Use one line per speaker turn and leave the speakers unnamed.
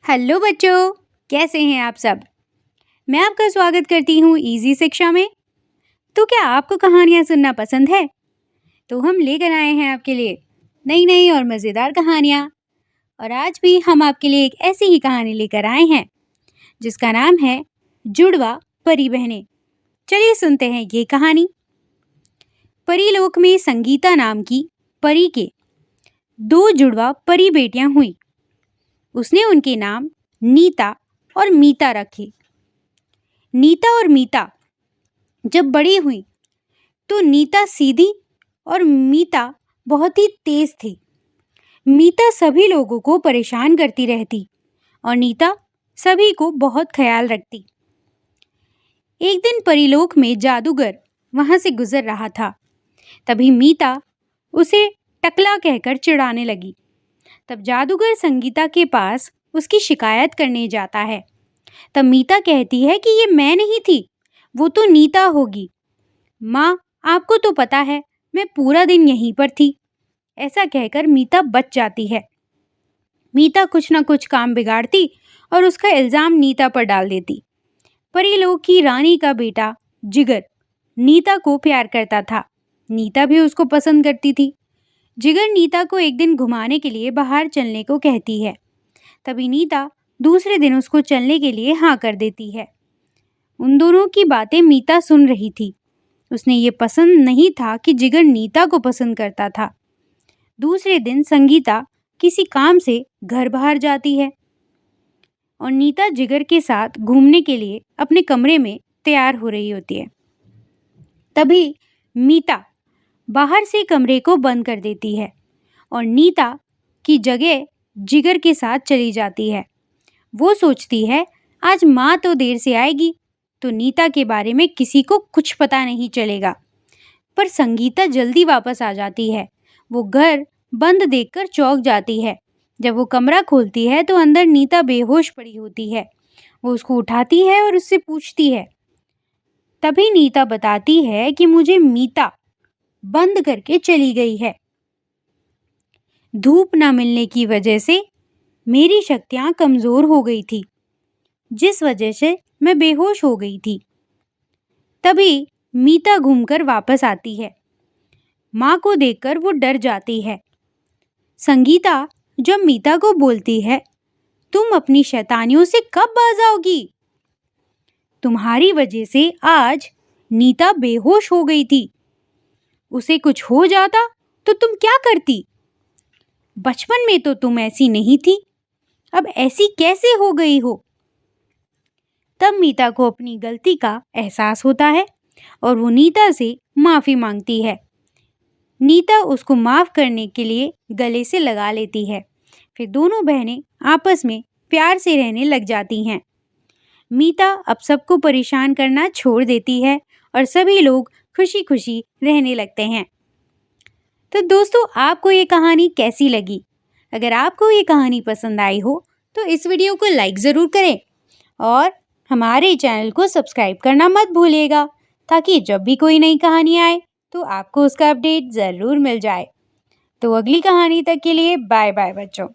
Hello बच्चों, कैसे हैं आप सब। मैं आपका स्वागत करती हूँ इजी शिक्षा में। तो क्या आपको कहानियाँ सुनना पसंद है? तो हम लेकर आए हैं आपके लिए नई नई और मज़ेदार कहानियाँ। और आज भी हम आपके लिए एक ऐसी ही कहानी लेकर आए हैं जिसका नाम है जुड़वा परी बहनें। चलिए सुनते हैं ये कहानी। परीलोक में संगीता नाम की परी के दो जुड़वा परी बेटियां हुई। उसने उनके नाम नीता और मीता रखे। नीता और मीता जब बड़ी हुई तो नीता सीधी और मीता बहुत ही तेज थी। मीता सभी लोगों को परेशान करती रहती और नीता सभी को बहुत ख्याल रखती। एक दिन परीलोक में जादूगर वहां से गुजर रहा था। तभी मीता उसे टकला कहकर चिढ़ाने लगी। तब जादूगर संगीता के पास उसकी शिकायत करने जाता है। तब मीता कहती है कि ये मैं नहीं थी, वो तो नीता होगी। माँ, आपको तो पता है मैं पूरा दिन यहीं पर थी। ऐसा कहकर मीता बच जाती है। मीता कुछ न कुछ काम बिगाड़ती और उसका इल्जाम नीता पर डाल देती। परीलोक की रानी का बेटा जिगर नीता को प्यार करता था। नीता भी उसको पसंद करती थी। जिगर नीता को एक दिन घुमाने के लिए बाहर चलने को कहती है। तभी नीता दूसरे दिन उसको चलने के लिए हाँ कर देती है। उन दोनों की बातें मीता सुन रही थी। उसने ये पसंद नहीं था कि जिगर नीता को पसंद करता था। दूसरे दिन संगीता किसी काम से घर बाहर जाती है और नीता जिगर के साथ घूमने के लिए अपने कमरे में तैयार हो रही होती है। तभी मीता बाहर से कमरे को बंद कर देती है और नीता की जगह जिगर के साथ चली जाती है। वो सोचती है आज माँ तो देर से आएगी तो नीता के बारे में किसी को कुछ पता नहीं चलेगा। पर संगीता जल्दी वापस आ जाती है। वो घर बंद देखकर चौंक जाती है। जब वो कमरा खोलती है तो अंदर नीता बेहोश पड़ी होती है। वो उसको उठाती है और उससे पूछती है। तभी नीता बताती है कि मुझे मीता बंद करके चली गई है। धूप न मिलने की वजह से मेरी शक्तियां कमजोर हो गई थी, जिस वजह से मैं बेहोश हो गई थी। तभी मीता घूमकर वापस आती है। माँ को देखकर वो डर जाती है। संगीता जब मीता को बोलती है, तुम अपनी शैतानियों से कब बाज आओगी? तुम्हारी वजह से आज नीता बेहोश हो गई थी। उसे कुछ हो जाता तो तुम क्या करती? बचपन में तो तुम ऐसी नहीं थी, अब ऐसी कैसे हो गई हो? तब मीता को अपनी गलती का एहसास होता है और वो नीता से माफ़ी मांगती है। नीता उसको माफ़ करने के लिए गले से लगा लेती है। फिर दोनों बहनें आपस में प्यार से रहने लग जाती हैं। मीता अब सबको परेशान करना छोड़ देती है और सभी लोग खुशी खुशी रहने लगते हैं। तो दोस्तों, आपको ये कहानी कैसी लगी? अगर आपको ये कहानी पसंद आई हो तो इस वीडियो को लाइक ज़रूर करें और हमारे चैनल को सब्सक्राइब करना मत भूलिएगा, ताकि जब भी कोई नई कहानी आए तो आपको उसका अपडेट ज़रूर मिल जाए। तो अगली कहानी तक के लिए बाय बाय बच्चों।